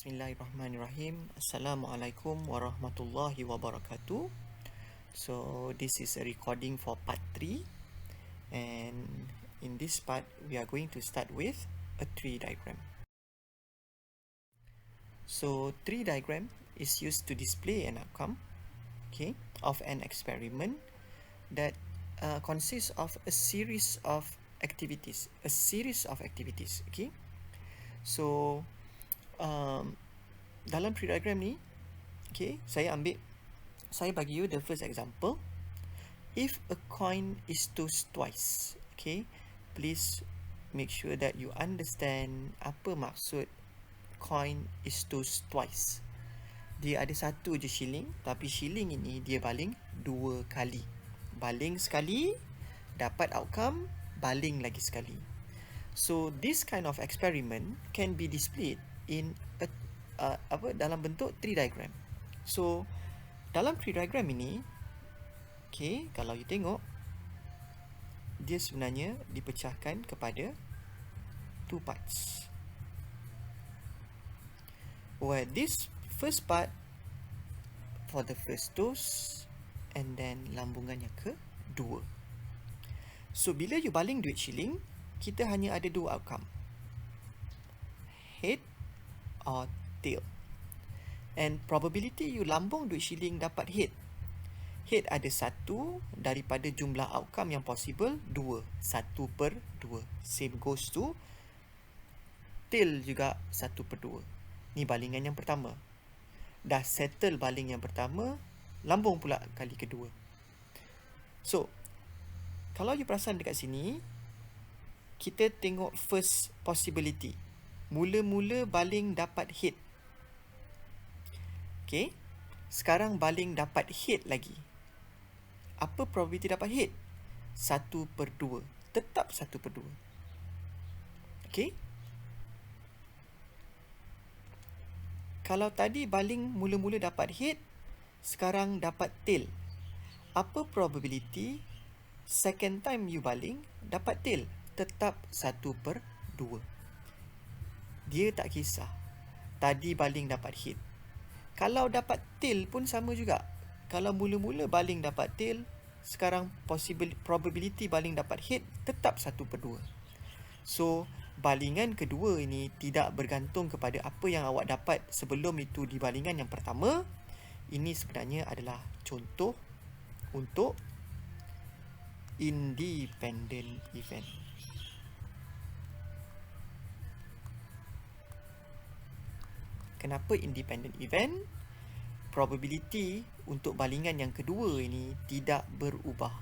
Bismillahirrahmanirrahim. Assalamualaikum warahmatullahi wabarakatuh. So this is a recording for part 3, and in this part we are going to start with a tree diagram. So tree diagram is used to display an outcome, okay, of an experiment that consists of a series of activities. Okay. So dalam tree diagram ni, okay, saya bagi you the first example. If a coin is tossed twice, okay, please make sure that you understand apa maksud coin is tossed twice. Dia ada satu je shilling, tapi shilling ini dia baling 2 kali. Baling sekali, dapat outcome, baling lagi sekali. So this kind of experiment can be displayed in dalam bentuk tree diagram. So dalam tree diagram ini, okay, kalau you tengok, dia sebenarnya dipecahkan kepada 2 parts. Where this first part for the first toss, and then lambungan yang kedua. So bila you baling duit shilling, kita hanya ada 2 outcome, head or tail. And probability you lambung duit shilling dapat head. Head ada 1 daripada jumlah outcome yang possible 2. 1/2. Same goes to tail juga 1/2. Ni balingan yang pertama. Dah settle baling yang pertama, lambung pula kali kedua. So kalau you perasan dekat sini, kita tengok first possibility. Mula-mula baling dapat head. Okay, sekarang baling dapat head lagi. Apa probability dapat head? 1/2. Tetap 1/2. Okay. Kalau tadi baling mula-mula dapat head, sekarang dapat tail. Apa probability second time you baling dapat tail? Tetap 1/2. Dia tak kisah. Tadi baling dapat head. Kalau dapat tail pun sama juga. Kalau mula-mula baling dapat tail, sekarang probability baling dapat head tetap 1/2. So balingan kedua ini tidak bergantung kepada apa yang awak dapat sebelum itu di balingan yang pertama. Ini sebenarnya adalah contoh untuk independent event. Kenapa independent event? Probability untuk balingan yang kedua ini tidak berubah,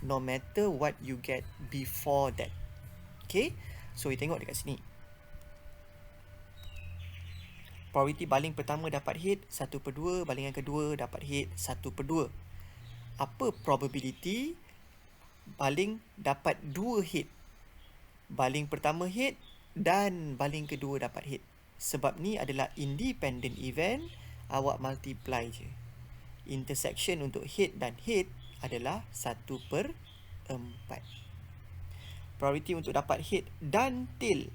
no matter what you get before that. Okay, so you tengok dekat sini. Probability baling pertama dapat head 1/2, balingan kedua dapat head 1/2. Apa probability baling dapat 2 head? Baling pertama head dan baling kedua dapat head. Sebab ni adalah independent event, awak multiply je. Intersection untuk head dan head adalah 1/4. Probability untuk dapat head dan tail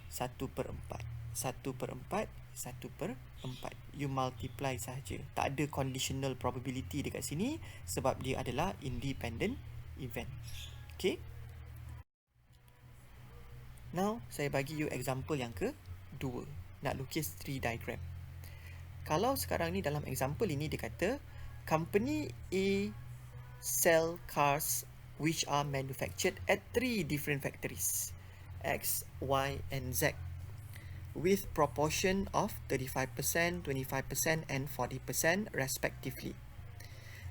1/4. 1/4. You multiply sahaja. Tak ada conditional probability dekat sini sebab dia adalah independent event. Okay. Now saya bagi you example yang kedua. Nak lukis tree diagram. Kalau sekarang ni dalam example ini dia kata company A sell cars which are manufactured at 3 different factories, X, Y and Z, with proportion of 35%, 25% and 40% respectively.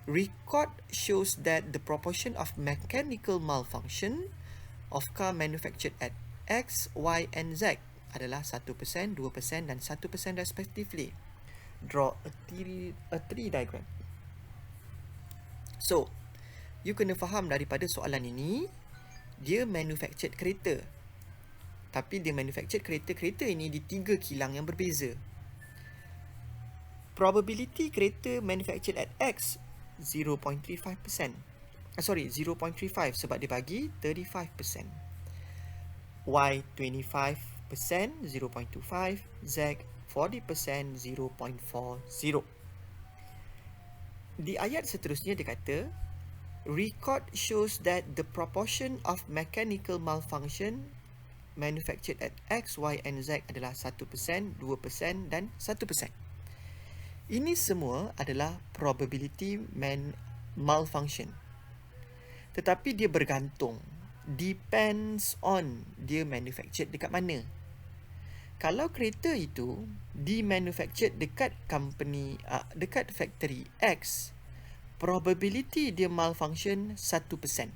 Record shows that the proportion of mechanical malfunction of car manufactured at X, Y and Z adalah 1%, 2% dan 1% respectively. Draw a tree diagram. So, you kena faham daripada soalan ini, dia manufactured kereta. Tapi dia manufactured kereta ini di 3 kilang yang berbeza. Probability kereta manufactured at X 0.35%. 0.35 sebab dia bagi 35%. Y 25%, 0.25, Z 40%, 0.40. Di ayat seterusnya dia kata, record shows that the proportion of mechanical malfunction manufactured at X, Y and Z adalah 1%, 2% dan 1%. Ini semua adalah probability malfunction. Tetapi dia bergantung, depends on dia manufactured dekat mana. Kalau kereta itu di-manufactured dekat company, dekat factory X, probability dia malfunction 1%.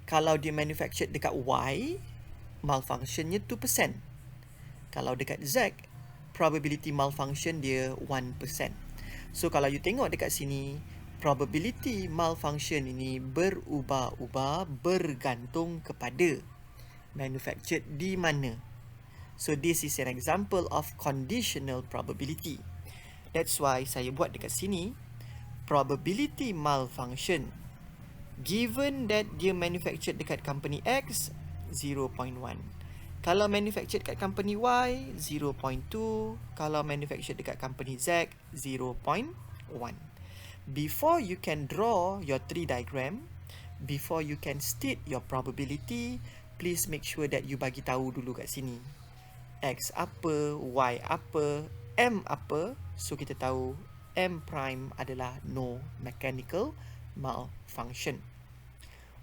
Kalau dia manufactured dekat Y, malfunctionnya 2%. Kalau dekat Z, probability malfunction dia 1%. So kalau you tengok dekat sini, probability malfunction ini berubah-ubah bergantung kepada manufactured di mana. So this is an example of conditional probability. That's why saya buat dekat sini, probability malfunction given that dia manufactured dekat company X, 0.1. Kalau manufactured dekat company Y, 0.2. Kalau manufactured dekat company Z, 0.1. Before you can draw your tree diagram, before you can state your probability, please make sure that you bagi tahu dulu kat sini. X apa, Y apa, M apa. So kita tahu M prime adalah no mechanical malfunction.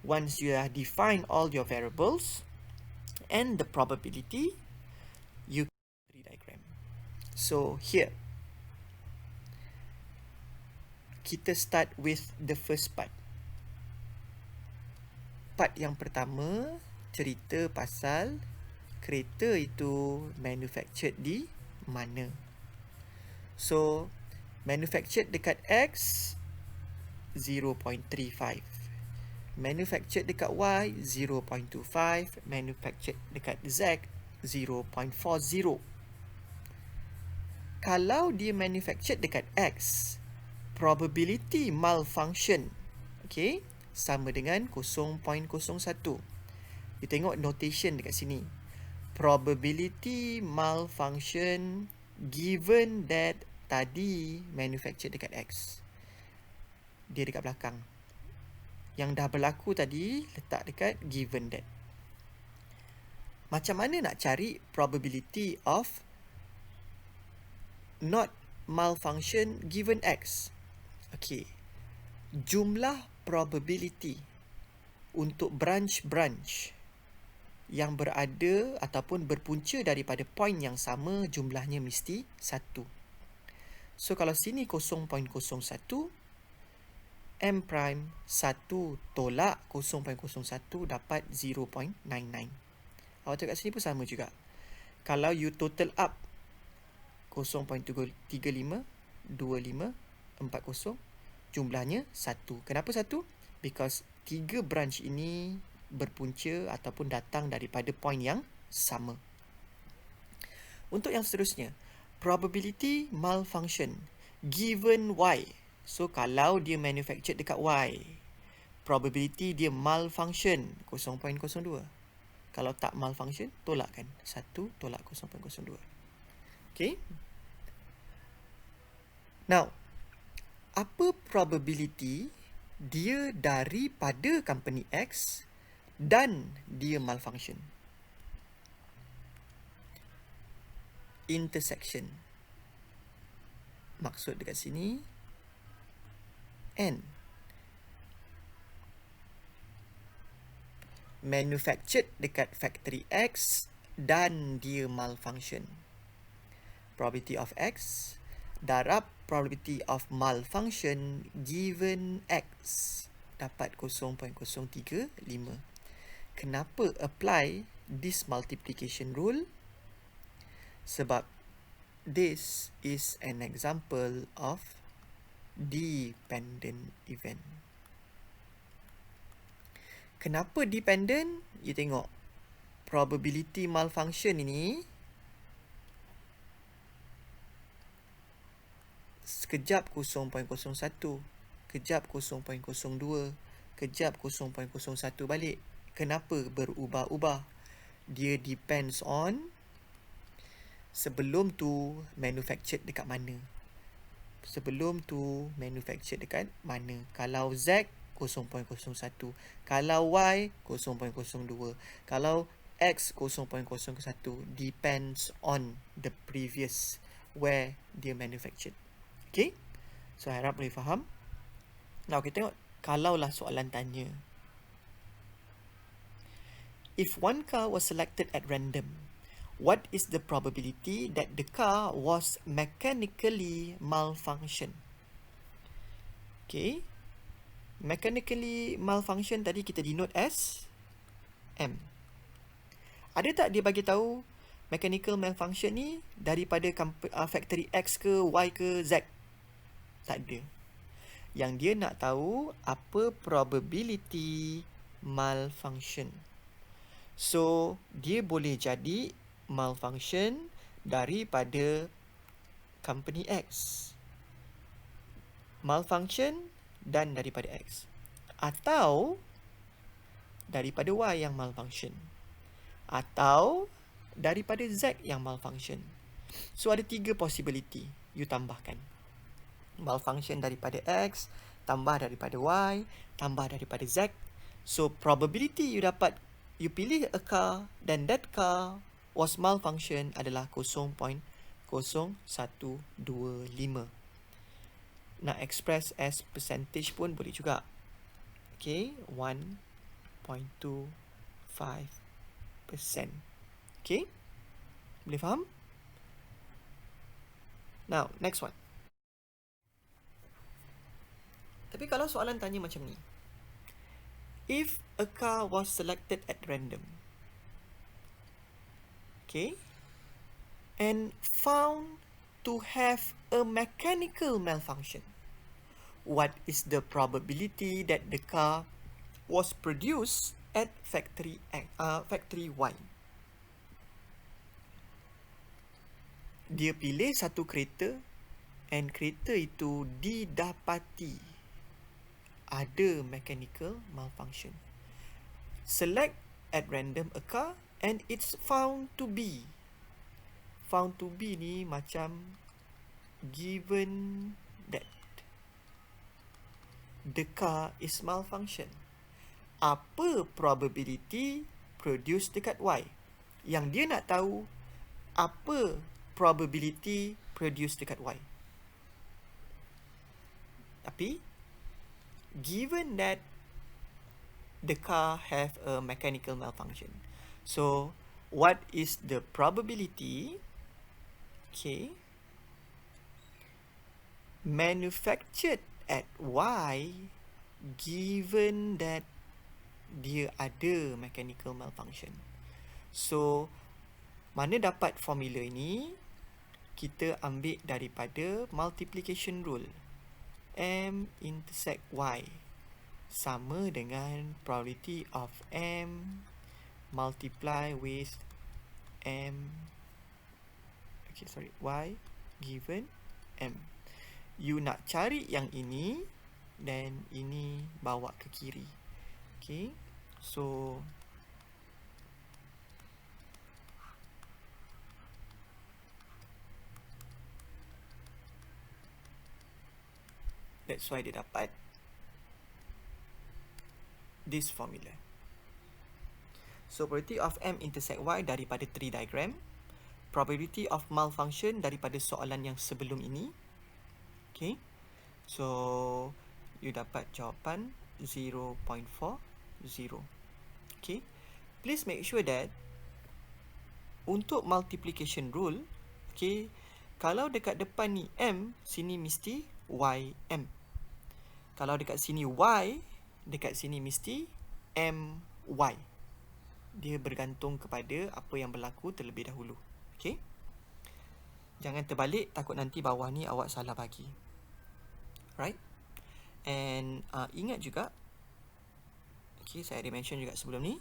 Once you have defined all your variables and the probability, you can tree diagram. So here, kita start with the first part. Part yang pertama cerita pasal kereta itu manufactured di mana. So, manufactured dekat X, 0.35. Manufactured dekat Y, 0.25. Manufactured dekat Z, 0.40. Kalau dia manufactured dekat X, probability malfunction, okay, sama dengan 0.01. You tengok notation dekat sini. Probability malfunction given that tadi manufactured dekat X. Dia dekat belakang. Yang dah berlaku tadi letak dekat given that. Macam mana nak cari probability of not malfunction given X? Okay. Jumlah probability untuk branch-branch yang berada ataupun berpunca daripada point yang sama, jumlahnya mesti 1. So kalau sini 0.01, M prime 1 tolak 0.01 dapat 0.99. Awak tengok kat sini pun sama juga. Kalau you total up 0.35, 25, 40, jumlahnya 1. Kenapa 1? Because 3 branch ini berpunca ataupun datang daripada point yang sama. Untuk yang seterusnya, probability malfunction given Y. So kalau dia manufactured dekat Y, probability dia malfunction 0.02. Kalau tak malfunction, tolakkan 1 tolak 0.02. Okay. Now, apa probability dia daripada company X dan dia malfunction? Intersection. Maksud dekat sini, N. Manufactured dekat factory X dan dia malfunction. Probability of X darab probability of malfunction given X dapat 0.035. Kenapa apply this multiplication rule? Sebab this is an example of dependent event. Kenapa dependent? You tengok probability malfunction ini sekejap 0.01, kejap 0.02, kejap 0.01 balik. Kenapa berubah-ubah? Dia depends on sebelum tu manufactured dekat mana. Sebelum tu manufactured dekat mana. Kalau Z 0.01, kalau Y 0.02, kalau X 0.01, depends on the previous where dia manufactured. Okay, so harap boleh faham. Now kita tengok, kalaulah soalan tanya, if one car was selected at random, what is the probability that the car was mechanically malfunction? Okay, mechanically malfunction tadi kita denote as M. Ada tak dia bagi tahu mechanical malfunction ni daripada factory X ke Y ke Z? Tak ada. Yang dia nak tahu apa probability malfunction. So, dia boleh jadi malfunction daripada company X. Malfunction dan daripada X. Atau daripada Y yang malfunction. Atau daripada Z yang malfunction. So, ada 3 possibility. You tambahkan. Malfunction daripada X, tambah daripada Y, tambah daripada Z. So, probability you dapat, you pilih a car dan that car was malfunction adalah 0.0125. Nak express as percentage pun boleh juga. Okay, 1.25%. Okay, boleh faham? Now, next one. Tapi kalau soalan tanya macam ni, if a car was selected at random, okay, and found to have a mechanical malfunction, what is the probability that the car was produced at factory Y? Dia pilih satu kereta and kereta itu didapati ada mechanical malfunction. Select at random a car and it's found to be. Found to be ni macam given that the car is malfunction. Apa probability produce dekat Y? Yang dia nak tahu apa probability produce dekat Y. Tapi given that the car have a mechanical malfunction, so what is the probability, okay, manufactured at Y given that dia ada mechanical malfunction? So mana dapat formula ini? Kita ambil daripada multiplication rule. M intersect Y sama dengan probability of M multiply with M, okay, sorry, Y given M. You nak cari yang ini dan ini bawa ke kiri. Okay, so that's why dia dapat this formula. So, probability of M intersect Y daripada tree diagram. Probability of malfunction daripada soalan yang sebelum ini. Okay. So, you dapat jawapan 0.40. Okay. Please make sure that untuk multiplication rule, okay, kalau dekat depan ni M, sini mesti YM. Kalau dekat sini Y, dekat sini mesti MY. Dia bergantung kepada apa yang berlaku terlebih dahulu. Okay? Jangan terbalik, takut nanti bawah ni awak salah bagi. Right? And ingat juga, okay, saya ada mention juga sebelum ni,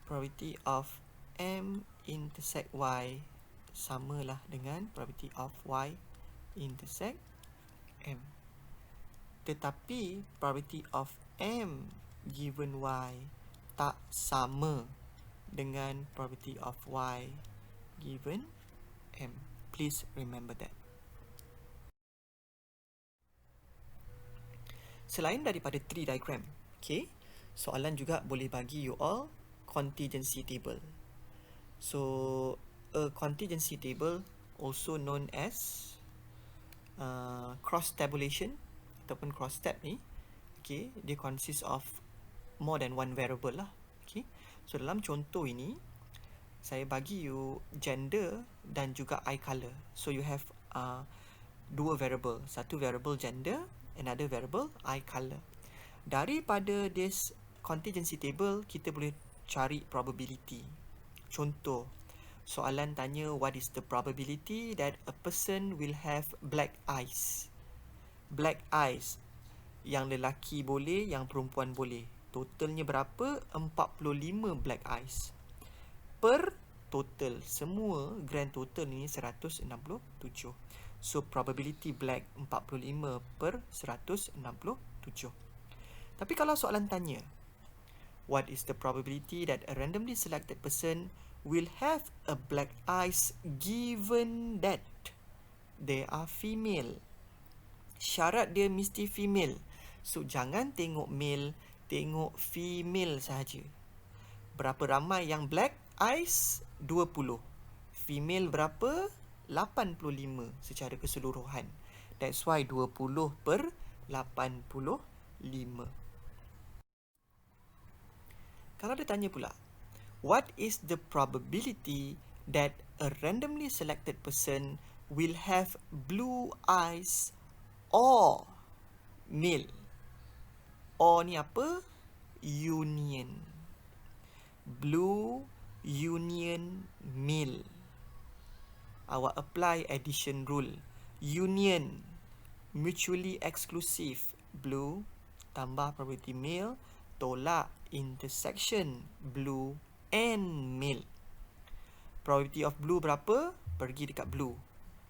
probability of M intersect Y samalah dengan probability of Y intersect M. Tetapi probability of M given Y tak sama dengan probability of Y given M. Please remember that. Selain daripada tree diagram, okay, soalan juga boleh bagi you all contingency table. So, a contingency table also known as cross tabulation ataupun cross tab ni, okay, dia consist of more than one variable lah. Okay, so dalam contoh ini saya bagi you gender dan juga eye color. So you have dua variable, satu variable gender, another variable eye color. Daripada this contingency table kita boleh cari probability. Contoh, soalan tanya what is the probability that a person will have black eyes. Black eyes, yang lelaki boleh, yang perempuan boleh. Totalnya berapa? 45 black eyes. Per total, semua grand total ni 167. So probability black 45 per 167. Tapi kalau soalan tanya, what is the probability that a randomly selected person will have a black eyes given that they are female? Syarat dia mesti female. So jangan tengok male, tengok female sahaja. Berapa ramai yang black eyes? 20. Female berapa? 85 secara keseluruhan. That's why 20 per 85. Kalau dia tanya pula, what is the probability that a randomly selected person will have blue eyes or male? Or ni apa? Union. Blue union male. Awak apply addition rule. Union, mutually exclusive. Blue tambah probability male, tolak intersection blue and male. Probability of blue berapa? Pergi dekat blue,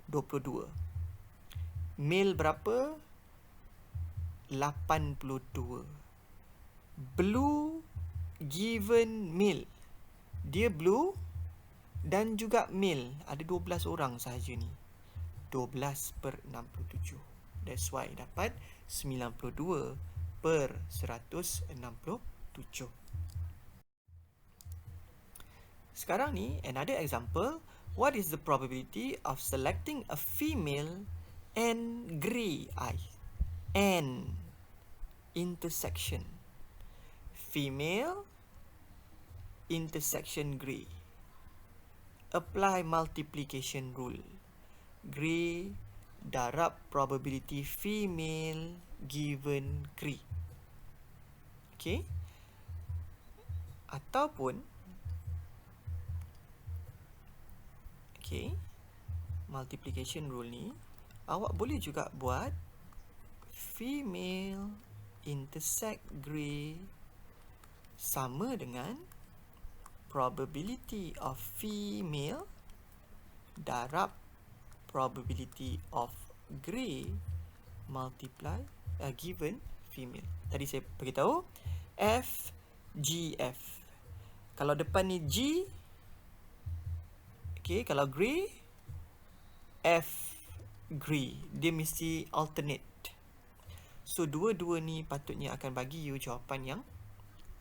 22. Male berapa? 82. Blue given male. Dia blue dan juga male. Ada 12 orang sahaja ni. 12 per 67. That's why dapat 92 per 167. Sekarang ni, another example. What is the probability of selecting a female and grey eye? And intersection. Female, intersection grey. Apply multiplication rule. Grey darab probability female given grey. Okay. Ataupun okay, multiplication rule ni awak boleh juga buat female intersect grey sama dengan probability of female darab probability of grey multiply given female. Tadi saya beritahu F, G, F. Kalau depan ni G, okay, kalau grey, F grey. Dia mesti alternate. So, dua-dua ni patutnya akan bagi you jawapan yang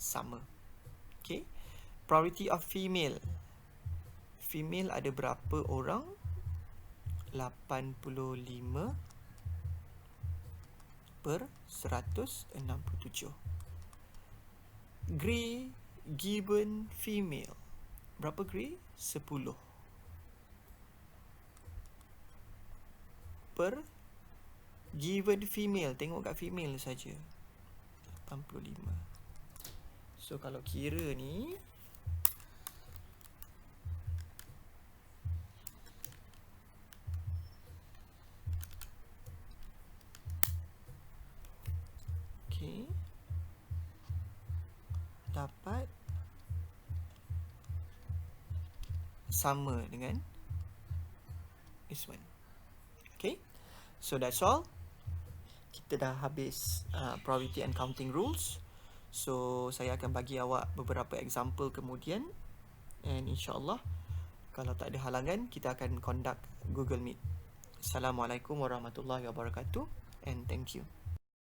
sama. Okay. Probability of female. Female ada berapa orang? 85 per 167. Grey given female. Berapa grey? 10 per given female. Tengok kat female saja. 85. So kalau kira ni okay, dapat sama dengan this one. Okay, so that's all. Kita dah habis probability and counting rules. So saya akan bagi awak beberapa example kemudian and insyaAllah kalau tak ada halangan kita akan conduct Google Meet. Assalamualaikum warahmatullahi wabarakatuh and thank you.